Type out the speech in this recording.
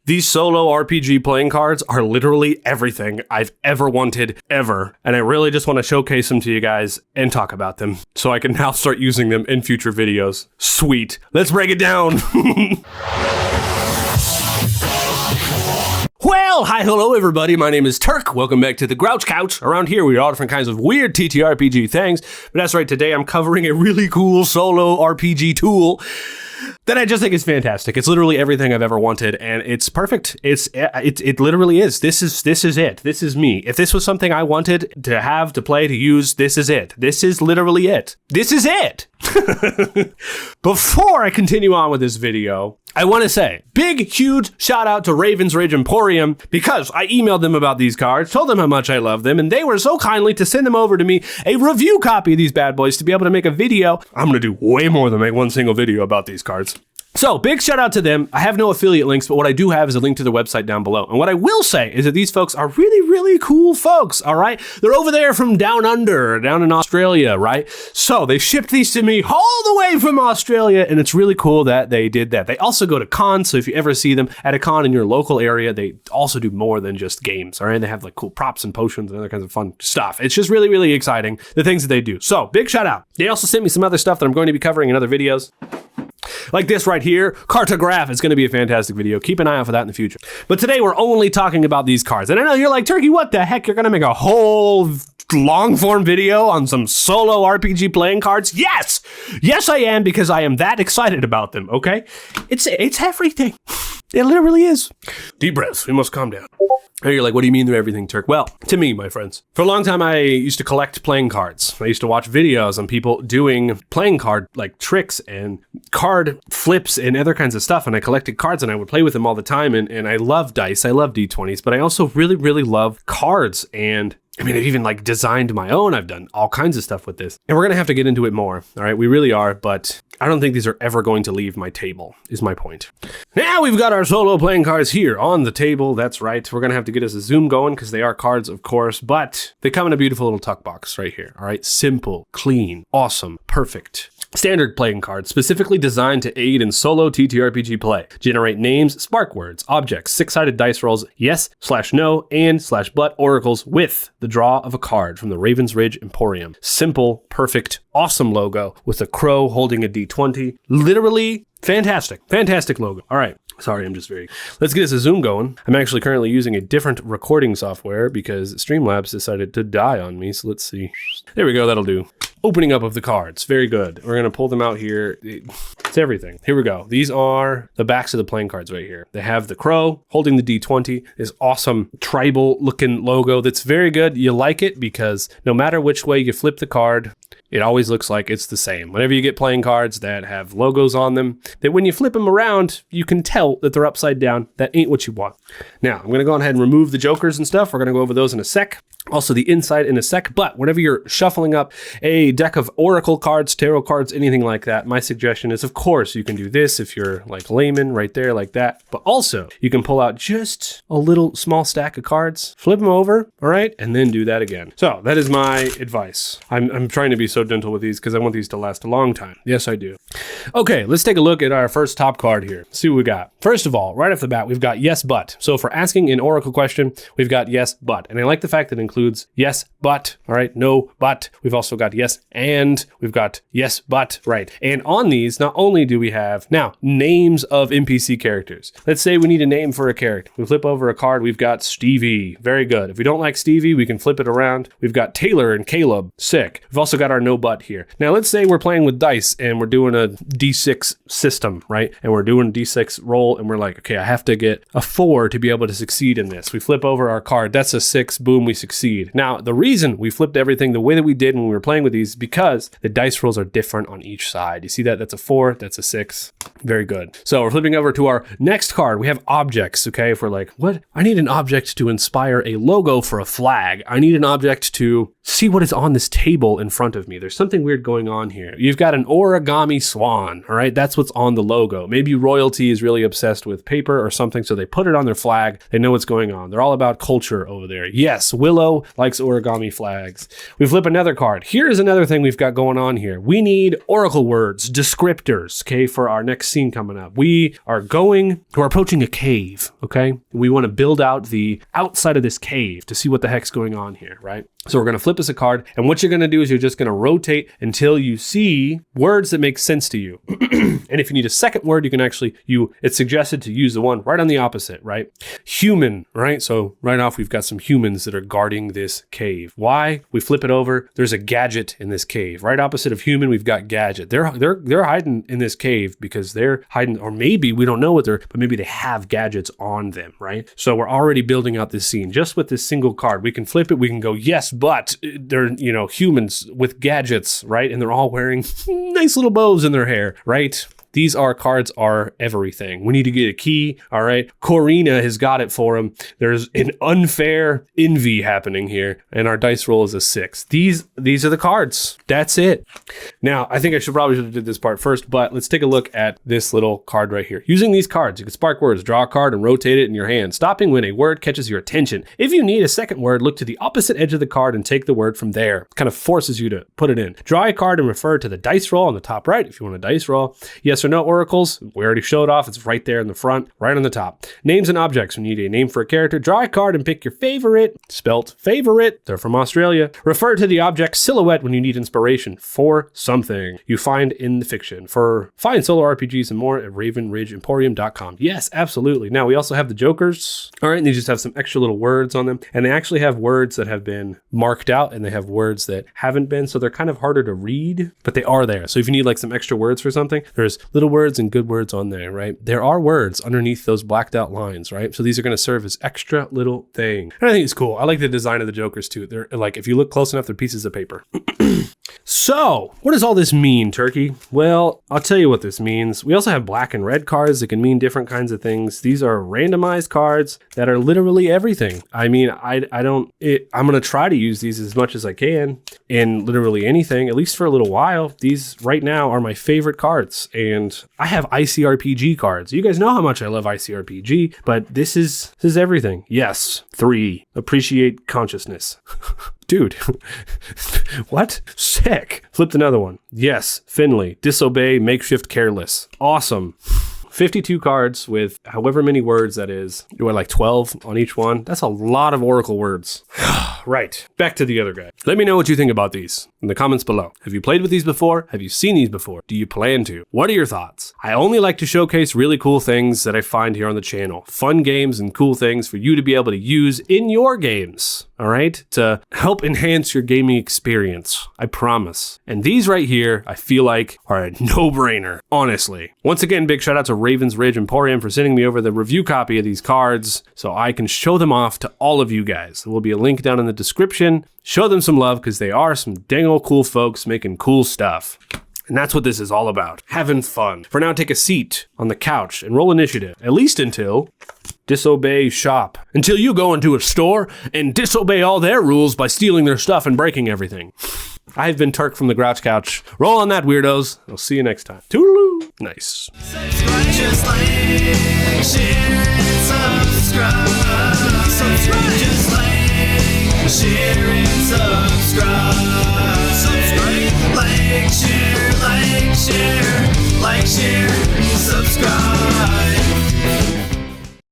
These solo RPG playing cards are literally everything I've ever wanted, ever. And I really just want to showcase them to you guys and talk about them so I can now start using them in future videos. Sweet. Let's break it down. Well, hi, hello, everybody. My name is Turk. Welcome back to the Grouch Couch. Around here, we do all different kinds of weird TTRPG things. But that's right, today I'm covering a really cool solo RPG tool that I just think is fantastic. It's literally everything I've ever wanted, and it's perfect. It literally is. This is it. This is me. If this was something I wanted to have, to play, to use, this is it. This is literally it. This is it. Before I continue on with this video, I want to say big, huge shout out to Ravens Ridge Emporium because I emailed them about these cards, told them how much I love them, and they were so kindly to send them over to me a review copy of these bad boys to be able to make a video. I'm going to do way more than make one single video about these cards. So, big shout out to them. I have no affiliate links, but what I do have is a link to their website down below. And what I will say is that these folks are really, really cool folks, all right? They're over there from down under, down in Australia, right? So, they shipped these to me all the way from Australia, and it's really cool that they did that. They also go to cons, so if you ever see them at a con in your local area, they also do more than just games, all right? They have like cool props and potions and other kinds of fun stuff. It's just really, really exciting, the things that they do. So, big shout out. They also sent me some other stuff that I'm going to be covering in other videos. Like this right here, Cartograph is going to be a fantastic video. Keep an eye out for that in the future. But today we're only talking about these cards. And I know you're like, Turkey, what the heck? You're going to make a whole long form video on some solo RPG playing cards? Yes! Yes, I am, because I am that excited about them, okay? It's everything. It literally is. Deep breaths. We must calm down. And you're like, what do you mean they're everything, Turk? Well, to me, my friends, for a long time, I used to collect playing cards. I used to watch videos on people doing playing card like tricks and card flips and other kinds of stuff. And I collected cards and I would play with them all the time. And I love dice. I love D20s, but I also really, really love cards. And I mean, I've even like designed my own. I've done all kinds of stuff with this. And we're going to have to get into it more. All right. We really are. But I don't think these are ever going to leave my table, is my point. Now we've got our solo playing cards here on the table. That's right. We're going to have to get us a zoom going because they are cards, of course. But they come in a beautiful little tuck box right here. All right. Simple, clean, awesome, perfect. Standard playing cards, specifically designed to aid in solo TTRPG play. Generate names, spark words, objects, 6-sided dice rolls, yes/no, and/but oracles with the draw of a card from the Ravens Ridge Emporium. Simple, perfect, awesome logo with a crow holding a D20. Literally fantastic. Fantastic logo. All right. Sorry, let's get us a zoom going. I'm actually currently using a different recording software because Streamlabs decided to die on me. So let's see. There we go. That'll do. Opening up of the cards. Very good. We're going to pull them out here. It's everything. Here we go. These are the backs of the playing cards right here. They have the crow holding the D20, this awesome tribal looking logo that's very good. You like it because no matter which way you flip the card, it always looks like it's the same. Whenever you get playing cards that have logos on them, that when you flip them around, you can tell that they're upside down. That ain't what you want. Now, I'm going to go ahead and remove the jokers and stuff. We're going to go over those in a sec. Also the inside in a sec, but whenever you're shuffling up a deck of oracle cards, tarot cards, anything like that, my suggestion is, of course, you can do this if you're like layman right there like that, but also you can pull out just a little small stack of cards, flip them over, all right, and then do that again. So that is my advice. I'm trying to be so gentle with these because I want these to last a long time. Yes, I do. Okay, let's take a look at our first top card here. See what we got. First of all, right off the bat, we've got yes, but. So for asking an oracle question, we've got yes, but. And I like the fact that it includes yes, but, all right, no, but. We've also got yes, and we've got yes, but, right. And on these, not only do we have now names of NPC characters. Let's say we need a name for a character. We flip over a card. We've got Stevie. Very good. If we don't like Stevie, we can flip it around. We've got Taylor and Caleb. Sick. We've also got our no but here. Now, let's say we're playing with dice and we're doing a D6 system, right? And we're doing a D6 roll and we're like, okay, I have to get a 4 to be able to succeed in this. We flip over our card. That's a 6. Boom, we succeed. Now, the reason we flipped everything the way that we did when we were playing with these is because the dice rolls are different on each side. You see that? That's a 4. That's a 6. Very good. So we're flipping over to our next card. We have objects, okay? If we're like, what? I need an object to inspire a logo for a flag. I need an object to see what is on this table in front of me. There's something weird going on here. You've got an origami swan, all right? That's what's on the logo. Maybe royalty is really obsessed with paper or something, so they put it on their flag. They know what's going on. They're all about culture over there. Yes, Willow likes origami flags. We flip another card. Here's another thing we've got going on here. We need oracle words, descriptors, okay, for our next scene coming up. We're approaching a cave, okay? We want to build out the outside of this cave to see what the heck's going on here, right? So we're going to flip us a card, and what you're going to do is you're just going to rotate until you see words that make sense to you. And if you need a second word, you can actually, it's suggested to use the one right on the opposite, right? Human, right? So right off, we've got some humans that are guarding this cave. Why? We flip it over. There's a gadget in this cave. Right opposite of human, we've got gadget. They're hiding in this cave because they're hiding, or maybe we don't know but maybe they have gadgets on them, right? So we're already building out this scene just with this single card. We can flip it. We can go, yes, but they're, humans with gadgets, right? And they're all wearing nice little bows in their hair, right? These cards are everything. We need to get a key, all right? Corina has got it for him. There's an unfair envy happening here, and our dice roll is a 6. These are the cards. That's it. Now, I think I should have did this part first, but let's take a look at this little card right here. Using these cards, you can spark words, draw a card, and rotate it in your hand, stopping when a word catches your attention. If you need a second word, look to the opposite edge of the card and take the word from there. Kind of forces you to put it in. Draw a card and refer to the dice roll on the top right if you want a dice roll. Yes or no oracles, we already showed off. It's right there in the front, right on the top. Names and objects. When you need a name for a character, draw a card and pick your favorite, spelt favorite. They're from Australia. Refer to the object silhouette when you need inspiration for something you find in the fiction. Find solo RPGs and more at RavenRidgeEmporium.com. Yes, absolutely. Now we also have the jokers. All right, and they just have some extra little words on them, and they actually have words that have been marked out, and they have words that haven't been, so they're kind of harder to read, but they are there. So if you need like some extra words for something, there's little words and good words on there, right? There are words underneath those blacked out lines, right? So these are going to serve as extra little thing. And I think it's cool. I like the design of the jokers too. They're like, if you look close enough, they're pieces of paper. So, what does all this mean, Turkey? Well, I'll tell you what this means. We also have black and red cards that can mean different kinds of things. These are randomized cards that are literally everything. I mean, I'm going to try to use these as much as I can in literally anything, at least for a little while. These right now are my favorite cards, and I have ICRPG cards. You guys know how much I love ICRPG, but this is everything. Yes, 3. Appreciate consciousness. Dude, what? Sick. Flipped another one. Yes, Finley. Disobey, makeshift, careless. Awesome. 52 cards with however many words that is. You like 12 on each one? That's a lot of oracle words. Right. Back to the other guy. Let me know what you think about these in the comments below. Have you played with these before? Have you seen these before? Do you plan to? What are your thoughts? I only like to showcase really cool things that I find here on the channel. Fun games and cool things for you to be able to use in your games. All right? To help enhance your gaming experience. I promise. And these right here, I feel like are a no-brainer. Honestly. Once again, big shout out to Ravens Ridge Emporium for sending me over the review copy of these cards so I can show them off to all of you guys. There will be a link down in the description. Show them some love because they are some dang old cool folks making cool stuff. And that's what this is all about. Having fun. For now, take a seat on the couch and roll initiative. At least until disobey shop. Until you go into a store and disobey all their rules by stealing their stuff and breaking everything. I've been Turk from the Grouch Couch. Roll on that, weirdos. I'll see you next time. Toodaloo. Nice. Subscribe, just like, share, and subscribe. Subscribe, just like.